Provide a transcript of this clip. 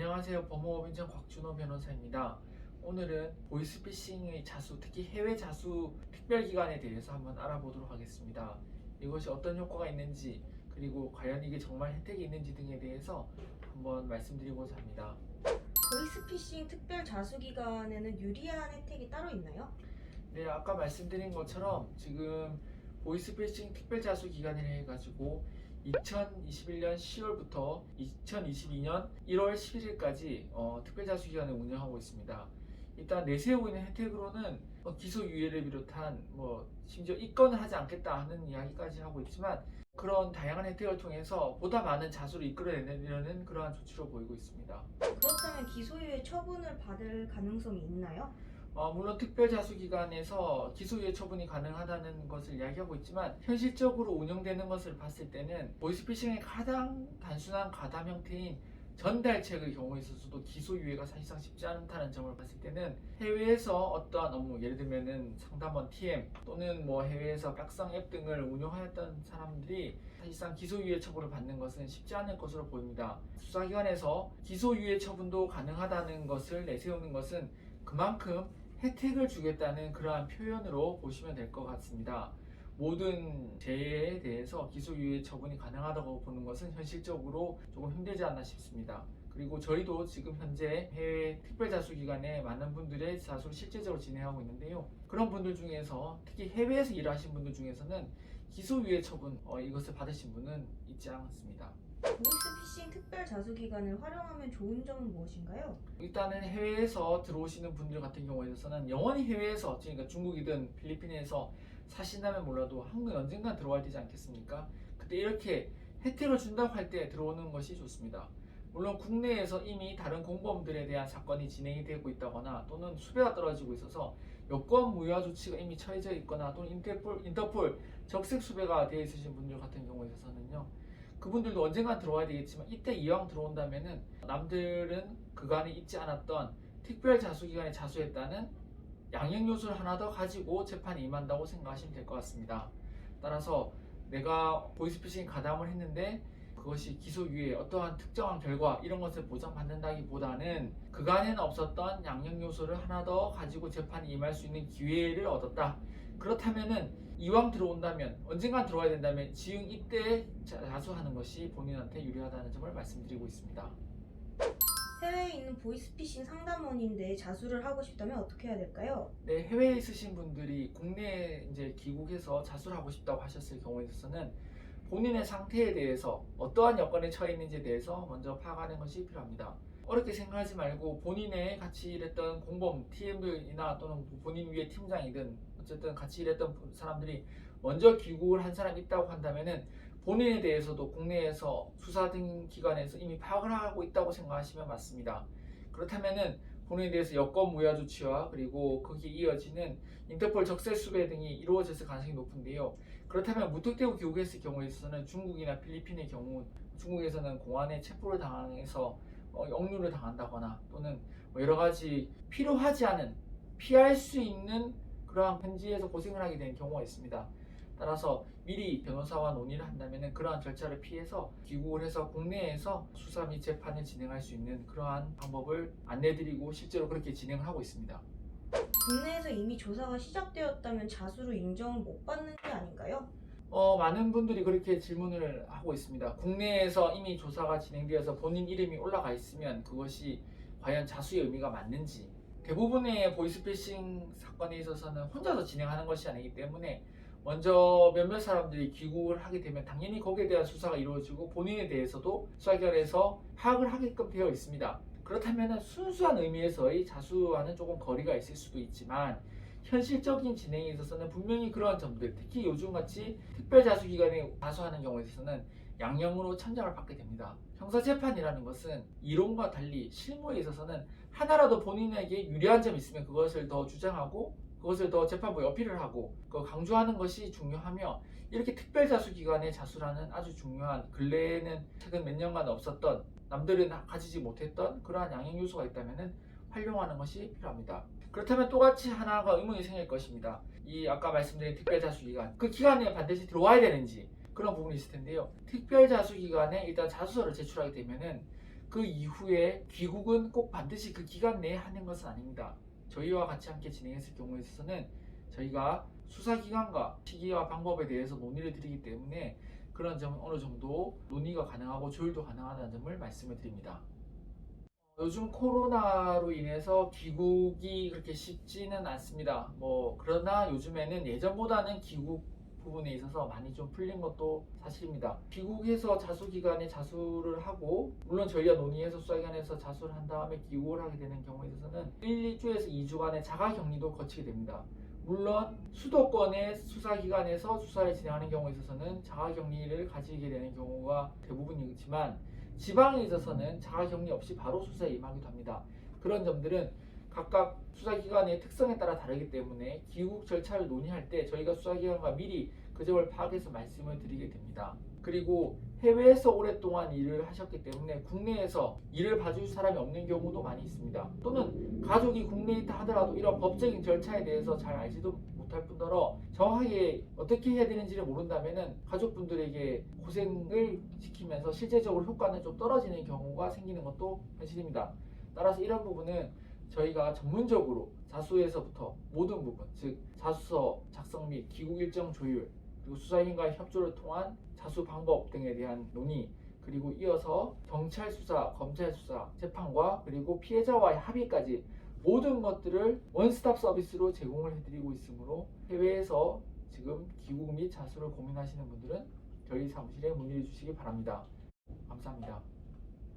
안녕하세요. 법무법인전 곽준호 변호사입니다. 오늘은 보이스피싱의 자수, 특히 해외 자수 특별기간에 대해서 한번 알아보도록 하겠습니다. 이것이 어떤 효과가 있는지, 그리고 과연 이게 정말 혜택이 있는지 등에 대해서 한번 말씀드리고자 합니다. 보이스피싱 특별 자수 기간에는 유리한 혜택이 따로 있나요? 네, 아까 말씀드린 것처럼 지금 보이스피싱 특별 자수 기간을 해가지고 2021년 10월부터 2022년 1월 11일까지 특별 자수 기간을 운영하고 있습니다. 일단 내세우고 있는 혜택으로는 기소유예를 비롯한 심지어 입건을 하지 않겠다 하는 이야기까지 하고 있지만, 그런 다양한 혜택을 통해서 보다 많은 자수를 이끌어내려는 그러한 조치로 보이고 있습니다. 그렇다면 기소유예 처분을 받을 가능성이 있나요? 물론 특별자수기관에서 기소유예 처분이 가능하다는 것을 이야기하고 있지만, 현실적으로 운영되는 것을 봤을 때는 보이스피싱의 가장 단순한 가담 형태인 전달책의 경우에 있어서도 기소유예가 사실상 쉽지 않다는 점을 봤을 때는, 해외에서 어떠한 업무, 예를 들면은 상담원 TM 또는 해외에서 각성 앱 등을 운영하였던 사람들이 사실상 기소유예 처분을 받는 것은 쉽지 않을 것으로 보입니다. 수사기관에서 기소유예 처분도 가능하다는 것을 내세우는 것은 그만큼 혜택을 주겠다는 그러한 표현으로 보시면 될 것 같습니다. 모든 죄에 대해서 기소유예 처분이 가능하다고 보는 것은 현실적으로 조금 힘들지 않나 싶습니다. 그리고 저희도 지금 현재 해외 특별자수기관에 많은 분들의 자수를 실제적으로 진행하고 있는데요. 그런 분들 중에서 특히 해외에서 일하신 분들 중에서는 기소유예 처분 이것을 받으신 분은 있지 않습니다. 보이스피싱 특별 자수 기간을 활용하면 좋은 점은 무엇인가요? 일단은 해외에서 들어오시는 분들 같은 경우에 있어서는 영원히 해외에서, 그러니까 중국이든 필리핀에서 사신다면 몰라도 한국에 언젠가 들어와야 되지 않겠습니까? 그때 이렇게 혜택을 준다고 할 때 들어오는 것이 좋습니다. 물론 국내에서 이미 다른 공범들에 대한 사건이 진행이 되고 있다거나, 또는 수배가 떨어지고 있어서 여권 무효화 조치가 이미 처해져 있거나, 또는 인터폴 적색 수배가 되어 있으신 분들 같은 경우에 있어서는요, 그분들도 언젠간 들어와야 되겠지만, 이때 이왕 들어온다면은 남들은 그간에 있지 않았던 특별 자수기간에 자수했다는 양형 요소를 하나 더 가지고 재판에 임한다고 생각하시면 될 것 같습니다. 따라서 내가 보이스피싱 가담을 했는데 그것이 기소유예, 어떠한 특정한 결과 이런 것을 보장받는다기보다는 그간에는 없었던 양형 요소를 하나 더 가지고 재판에 임할 수 있는 기회를 얻었다. 그렇다면은 이왕 들어온다면, 언젠간 들어와야 된다면 지금 이때 자수하는 것이 본인한테 유리하다는 점을 말씀드리고 있습니다. 해외에 있는 보이스피싱 상담원인데 자수를 하고 싶다면 어떻게 해야 될까요? 네, 해외에 있으신 분들이 국내에 이제 귀국해서 자수를 하고 싶다고 하셨을 경우에 있어서는 본인의 상태에 대해서, 어떠한 여건에 처해 있는지에 대해서 먼저 파악하는 것이 필요합니다. 어렵게 생각하지 말고 본인의 같이 일했던 공범, TM이나 또는 본인 위에 팀장이든 어쨌든 같이 일했던 사람들이 먼저 귀국을 한 사람이 있다고 한다면은 본인에 대해서도 국내에서 수사 등 기관에서 이미 파악을 하고 있다고 생각하시면 맞습니다. 그렇다면은 본인에 대해서 여권 무효화 조치와 그리고 거기에 이어지는 인터폴 적색 수배 등이 이루어졌을 가능성이 높은데요. 그렇다면 무턱대고 귀국했을 경우에 있어서는 중국이나 필리핀의 경우, 중국에서는 공안에 체포를 당해서 억류를 당한다거나, 또는 여러 가지 필요하지 않은, 피할 수 있는 그러한 현지에서 고생을 하게 되는 경우가 있습니다. 따라서 미리 변호사와 논의를 한다면 그러한 절차를 피해서 귀국을 해서 국내에서 수사 및 재판을 진행할 수 있는 그러한 방법을 안내드리고 실제로 그렇게 진행을 하고 있습니다. 국내에서 이미 조사가 시작되었다면 자수로 인정을 못 받는 게 아닌가요? 많은 분들이 그렇게 질문을 하고 있습니다. 국내에서 이미 조사가 진행되어서 본인 이름이 올라가 있으면 그것이 과연 자수의 의미가 맞는지, 대부분의 보이스피싱 사건에 있어서는 혼자서 진행하는 것이 아니기 때문에 먼저 몇몇 사람들이 귀국을 하게 되면 당연히 거기에 대한 수사가 이루어지고 본인에 대해서도 수사기관에서 파악을 하게끔 되어 있습니다. 그렇다면 순수한 의미에서의 자수와는 조금 거리가 있을 수도 있지만, 현실적인 진행에 있어서는 분명히 그러한 점들, 특히 요즘같이 특별자수기관에 자수하는 경우에 있어서는 양형으로 천장을 받게 됩니다. 형사재판이라는 것은 이론과 달리 실무에 있어서는 하나라도 본인에게 유리한 점이 있으면 그것을 더 주장하고, 그것을 더 재판부에 어필을 하고 강조하는 것이 중요하며, 이렇게 특별자수기관의 자수라는 아주 중요한, 근래에는 최근 몇 년간 없었던, 남들은 가지지 못했던 그러한 양형 요소가 있다면 활용하는 것이 필요합니다. 그렇다면 또같이 하나가 의문이 생길 것입니다. 이 아까 말씀드린 특별자수기관, 그 기간에 반드시 들어와야 되는지, 그런 부분이 있을 텐데요. 특별자수기관에 일단 자수서를 제출하게 되면은 그 이후에 귀국은 꼭 반드시 그 기간 내에 하는 것은 아닙니다. 저희와 같이 함께 진행했을 경우에 있어서는 저희가 수사기관과 시기와 방법에 대해서 논의를 드리기 때문에 그런 점은 어느 정도 논의가 가능하고 조율도 가능하다는 점을 말씀을 드립니다. 요즘 코로나로 인해서 귀국이 그렇게 쉽지는 않습니다. 그러나 요즘에는 예전보다는 귀국 부분에 있어서 많이 좀 풀린 것도 사실입니다. 귀국해서 자수기간에 자수를 하고, 물론 저희가 논의해서 수사기관에서 자수를 한 다음에 귀국을 하게 되는 경우에 있어서는 1주에서 2주간의 자가격리도 거치게 됩니다. 물론 수도권의 수사기관에서 수사를 진행하는 경우에 있어서는 자가격리를 가지게 되는 경우가 대부분이지만, 지방에 있어서는 자가격리 없이 바로 수사에 임하기도 합니다. 그런 점들은 각각 수사기관의 특성에 따라 다르기 때문에 귀국 절차를 논의할 때 저희가 수사기관과 미리 그 점을 파악해서 말씀을 드리게 됩니다. 그리고 해외에서 오랫동안 일을 하셨기 때문에 국내에서 일을 봐줄 사람이 없는 경우도 많이 있습니다. 또는 가족이 국내에 있다 하더라도 이런 법적인 절차에 대해서 잘 알지도 못할 뿐더러 정확하게 어떻게 해야 되는지를 모른다면 가족분들에게 고생을 시키면서 실제적으로 효과는 좀 떨어지는 경우가 생기는 것도 현실입니다. 따라서 이런 부분은 저희가 전문적으로 자수에서부터 모든 부분, 즉 자수서 작성 및 귀국 일정 조율, 그리고 수사기관과의 협조를 통한 자수 방법 등에 대한 논의, 그리고 이어서 경찰 수사, 검찰 수사, 재판과 그리고 피해자와의 합의까지 모든 것들을 원스톱 서비스로 제공을 해드리고 있으므로 해외에서 지금 귀국 및 자수를 고민하시는 분들은 저희 사무실에 문의해 주시기 바랍니다. 감사합니다.